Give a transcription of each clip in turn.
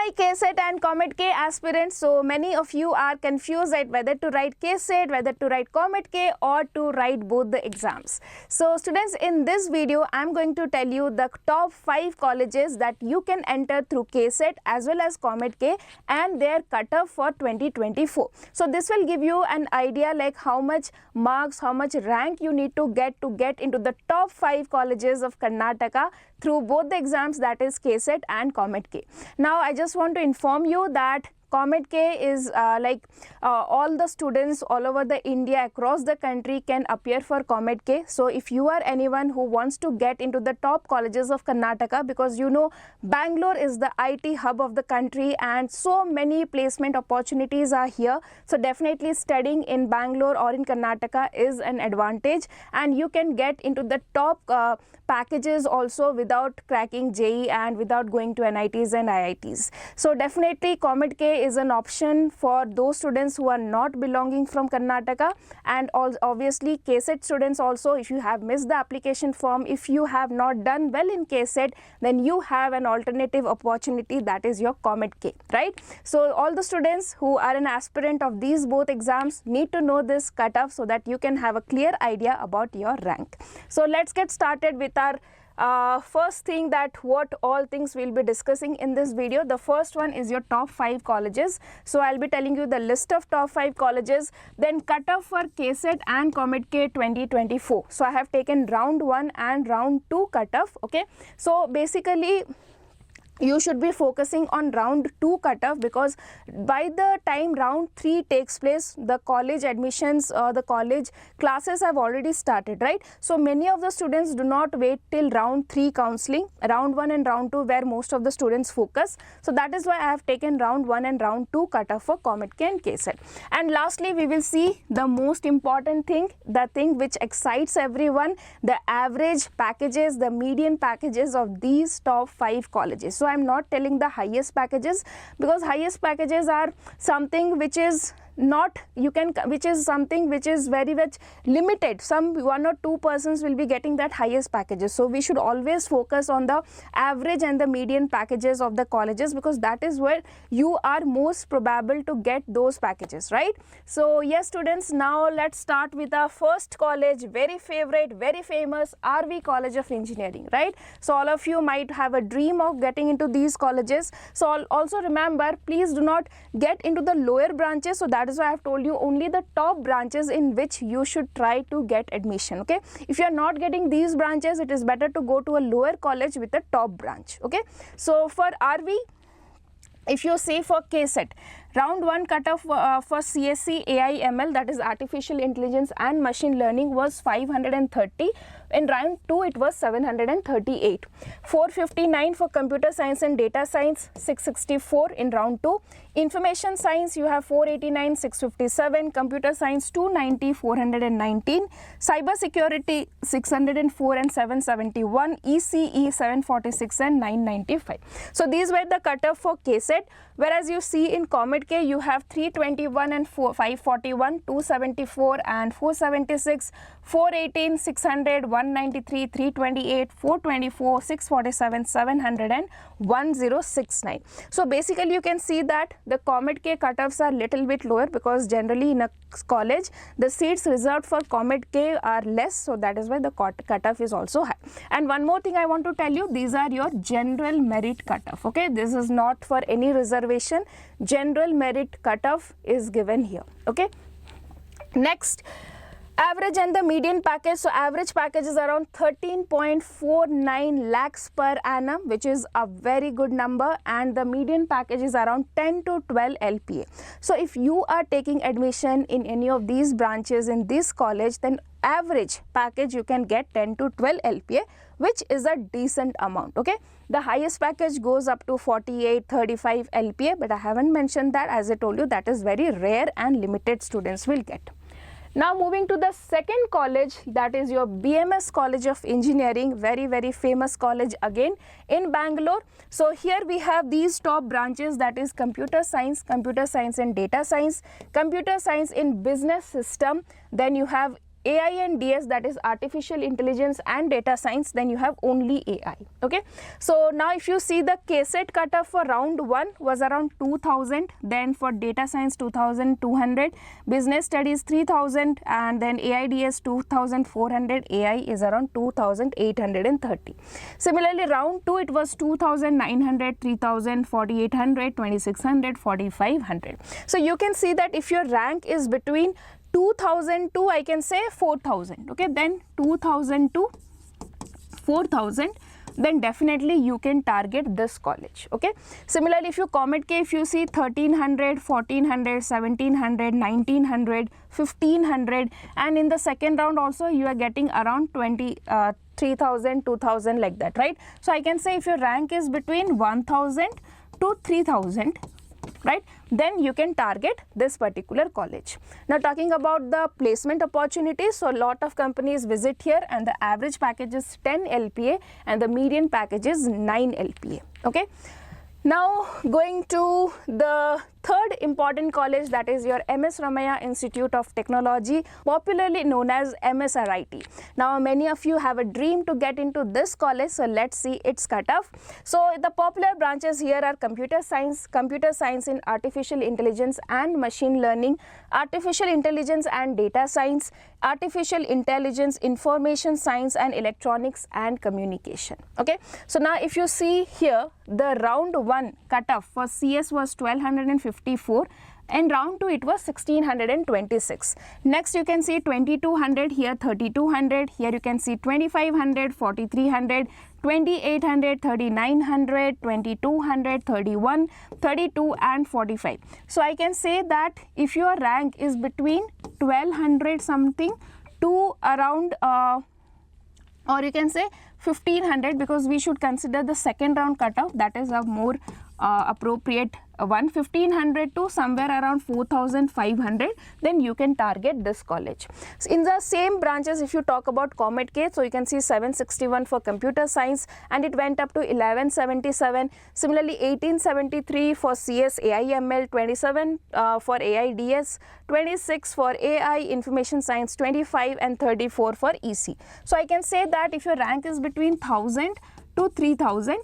Hi KCET and COMEDK aspirants. So many of you are confused at whether to write KCET, whether to write COMEDK or to write both the exams. So students, in this video I am going to tell you the top 5 colleges that you can enter through KCET as well as COMEDK and their cutoff for 2024. So this will give you an idea like how much marks, how much rank you need to get into the top 5 colleges of Karnataka through both the exams, that is KCET and COMEDK. Now I just want to inform you that COMEDK is all the students all over the India, across the country can appear for COMEDK. So if you are anyone who wants to get into the top colleges of Karnataka, because you know Bangalore is the IT hub of the country and so many placement opportunities are here. So definitely studying in Bangalore or in Karnataka is an advantage, and you can get into the top packages also without cracking JEE and without going to NITs and IITs. So definitely COMEDK is an option for those students who are not belonging from Karnataka, and obviously KCET students also. If you have missed the application form, if you have not done well in KCET, then you have an alternative opportunity, that is your COMEDK, right? So all the students who are an aspirant of these both exams need to know this cutoff so that you can have a clear idea about your rank. So let's get started with our first thing, that what all things we'll be discussing in this video. The first one is your top 5 colleges. So I'll be telling you the list of top 5 colleges, then cutoff for KCET and COMEDK 2024. So I have taken round 1 and round 2 cutoff. Okay, so basically you should be focusing on round 2 cutoff, because by the time round 3 takes place, the college admissions, the college classes have already started, right? So many of the students do not wait till round 3 counseling, round 1 and round 2 where most of the students focus. So that is why I have taken round 1 and round 2 cutoff for COMEDK and KCET. And lastly, we will see the most important thing, the thing which excites everyone, the average packages, the median packages of these top 5 colleges. So I am not telling the highest packages, because highest packages are something which is not, which is something which is very much limited. Some 1 or 2 persons will be getting that highest packages. So we should always focus on the average and the median packages of the colleges, because that is where you are most probable to get those packages, right? So yes students, now let's start with our first college, very favorite, very famous RV College of Engineering, right? So all of you might have a dream of getting into these colleges. So also remember, please do not get into the lower branches. So that is why I have told you only the top branches in which you should try to get admission. Okay, if you are not getting these branches, it is better to go to a lower college with a top branch. Okay, so for RV, if you say for KCET, round 1 cutoff for CSC AI ML, that is artificial intelligence and machine learning, was 530. In round 2 it was 738. 459 for computer science and data science, 664 in round 2. Information science you have 489, 657. Computer science 290, 419. Cyber security 604 and 771. ECE 746 and 995. So these were the cutoff for KCET. Whereas you see in COMEDK you have 321 and 541, 274 and 476, 418, 600, 193, 328, 424, 647, 700 and 1069. So basically you can see that the COMEDK cutoffs are little bit lower, because generally in a college the seats reserved for COMEDK are less, so that is why the cutoff is also high. And one more thing I want to tell you, these are your general merit cutoff. Okay, this is not for any reservation. General merit cutoff is given here. Okay, next, average and the median package. So average package is around 13.49 lakhs per annum, which is a very good number, and the median package is around 10 to 12 LPA. So if you are taking admission in any of these branches in this college, then average package you can get 10 to 12 LPA, which is a decent amount. Okay, the highest package goes up to 48, 35 LPA, but I haven't mentioned that. As I told you, that is very rare and limited students will get. Now moving to the second college, that is your BMS College of Engineering, very very famous college again in Bangalore. So here we have these top branches, that is computer science and data science, computer science in business system, then you have AI and DS, that is artificial intelligence and data science, then you have only AI. Okay, so now if you see the KCET cutoff for round 1 was around 2000, then for data science 2200, business studies 3000, and then AIDS 2400, AI is around 2830. Similarly, round 2 it was 2900, 3000, 4800, 2600, 4500. So you can see that if your rank is between 2000 to, I can say, 4000, okay, then 2000 to 4000, then definitely you can target this college. Okay, similarly, if you COMEDK, if you see 1300, 1400, 1700, 1900, 1500, and in the second round also you are getting around 3000, 2000, like that, right? So I can say if your rank is between 1000 to 3000, right, then you can target this particular college. Now talking about the placement opportunities, so a lot of companies visit here, and the average package is 10 LPA and the median package is 9 LPA. Okay, now going to the third important college, that is your MS Ramaiah Institute of Technology, popularly known as MSRIT. Now many of you have a dream to get into this college, so let's see its cutoff. So the popular branches here are computer science in artificial intelligence and machine learning, artificial intelligence and data science, artificial intelligence, information science, and electronics and communication. Okay, so now if you see here, the round 1 cutoff for CS was 1254, and round 2 it was 1626. Next you can see 2200, here 3200, here you can see 2500, 4300, 2800, 3900, 2200, 31, 32, and 45. So I can say that if your rank is between 1200 something to around or you can say 1500, because we should consider the second round cutoff, that is a more appropriate one, 1500 to somewhere around 4500, then you can target this college. So in the same branches, if you talk about COMEDK, so you can see 761 for computer science and it went up to 1177. Similarly, 1873 for CS AIML, 27 for AIDS, 26 for AI information science, 25 and 34 for EC. So I can say that if your rank is between 1000 to 3000,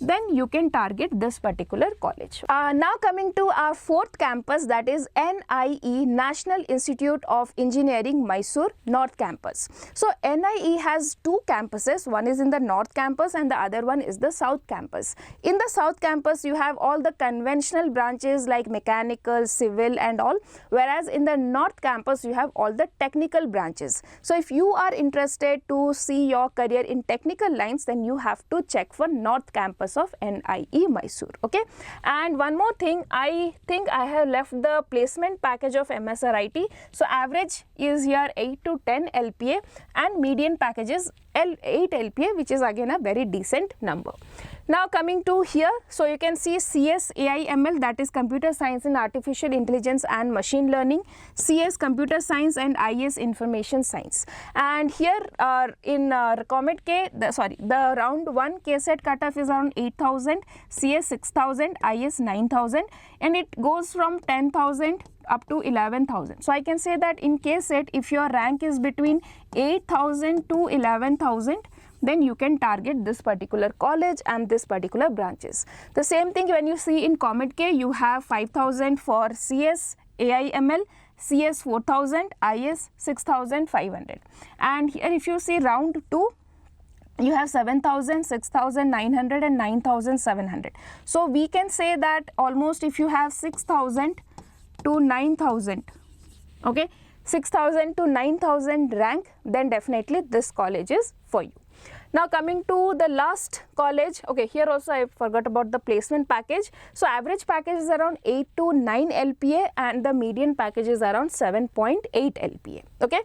then you can target this particular college. Now coming to our fourth campus, that is NIE, National Institute of Engineering, Mysore, North Campus. So NIE has two campuses, one is in the North Campus and the other one is the South Campus. In the South Campus, you have all the conventional branches like mechanical, civil and all, whereas in the North Campus, you have all the technical branches. So if you are interested to see your career in technical lines, then you have to check for North Campus of NIE Mysore. Okay, and one more thing, I think I have left the placement package of MSRIT. So average is here 8 to 10 LPA and median package is 8 LPA, which is again a very decent number. Now coming to here, so you can see CS AIML, that is computer science and artificial intelligence and machine learning, CS computer science and IS information science. And here in COMEDK, the round 1 KCET cutoff is around 8000, CS 6000, IS 9000, and it goes from 10,000 up to 11,000. So I can say that in KCET, if your rank is between 8,000 to 11,000, then you can target this particular college and this particular branches. The same thing when you see in COMEDK, you have 5,000 for CS AIML, CS 4000, IS 6500. And here if you see round 2, you have 7,000, 6,900 and 9,700. So we can say that almost if you have 6,000 to 9,000, okay, 6,000 to 9,000 rank, then definitely this college is for you. Now coming to the last college, okay, here also I forgot about the placement package. So average package is around 8 to 9 LPA and the median package is around 7.8 LPA. Okay.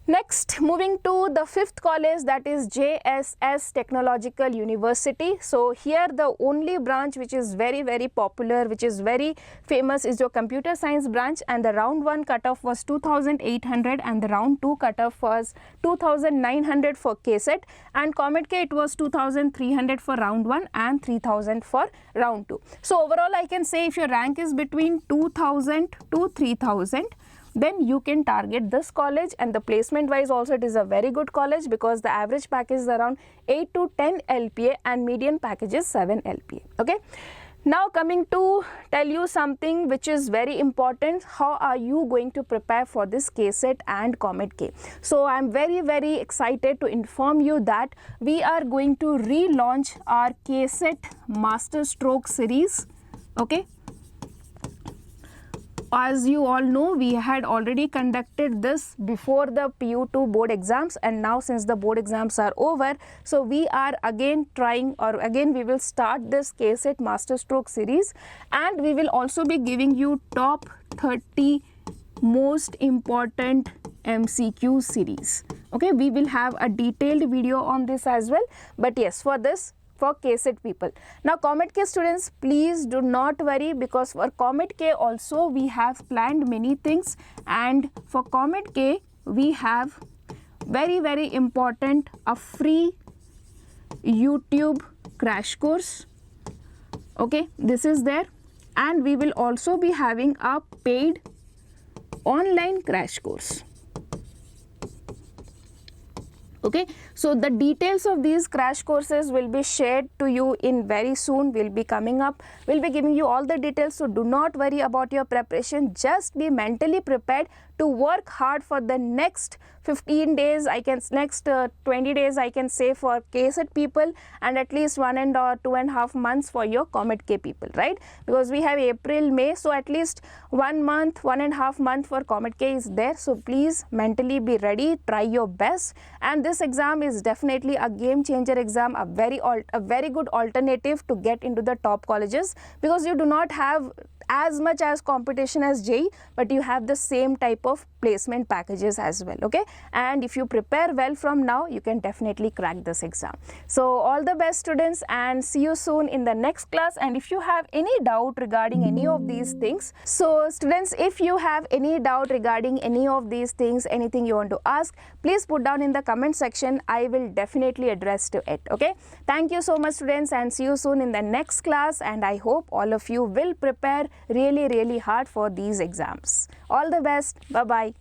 Next, moving to the fifth college, that is JSS Technological University. So here the only branch which is very popular, which is very famous, is your computer science branch, and the round 1 cutoff was 2800 and the round 2 cutoff was 2900 for KCET, and COMEDK it was 2300 for round 1 and 3000 for round 2. So overall I can say if your rank is between 2000 to 3000, then you can target this college, and the placement wise also it is a very good college because the average package is around 8 to 10 LPA and median package is 7 LPA. Okay. Now coming to tell you something which is very important, how are you going to prepare for this KCET and COMEDK? So I am very excited to inform you that we are going to relaunch our KCET Master Stroke series. Okay. As you all know, we had already conducted this before the PU2 board exams, and now since the board exams are over, so we are again trying, or again we will start this KCET Master Stroke series, and we will also be giving you top 30 most important MCQ series. Okay, we will have a detailed video on this as well, but yes, for this, for KCET people. Now COMEDK students, please do not worry, because for COMEDK also we have planned many things, and for COMEDK we have very important a free YouTube crash course. Okay, this is there, and we will also be having a paid online crash course. Okay, so the details of these crash courses will be shared to you in very soon, will be coming up. We'll be giving you all the details, so do not worry about your preparation. Just be mentally prepared to work hard for the next 15 days, next 20 days I can say for KCET people, and at least 1 and or 2.5 months for your COMEDK people, right? Because we have April, May, so at least 1 month, 1.5 month for COMEDK is there. So please mentally be ready, try your best, and this exam is definitely a game changer exam, a very good alternative to get into the top colleges, because you do not have as much as competition as JEE, but you have the same type of placement packages as well. Okay, and if you prepare well from now, you can definitely crack this exam. So all the best students, and see you soon in the next class. And if you have any doubt regarding any of these things, so students, if you have any doubt regarding any of these things, anything you want to ask, please put down in the comment section. I will definitely address to it. Okay, thank you so much students, and see you soon in the next class, and I hope all of you will prepare really hard for these exams. All the best. Bye bye.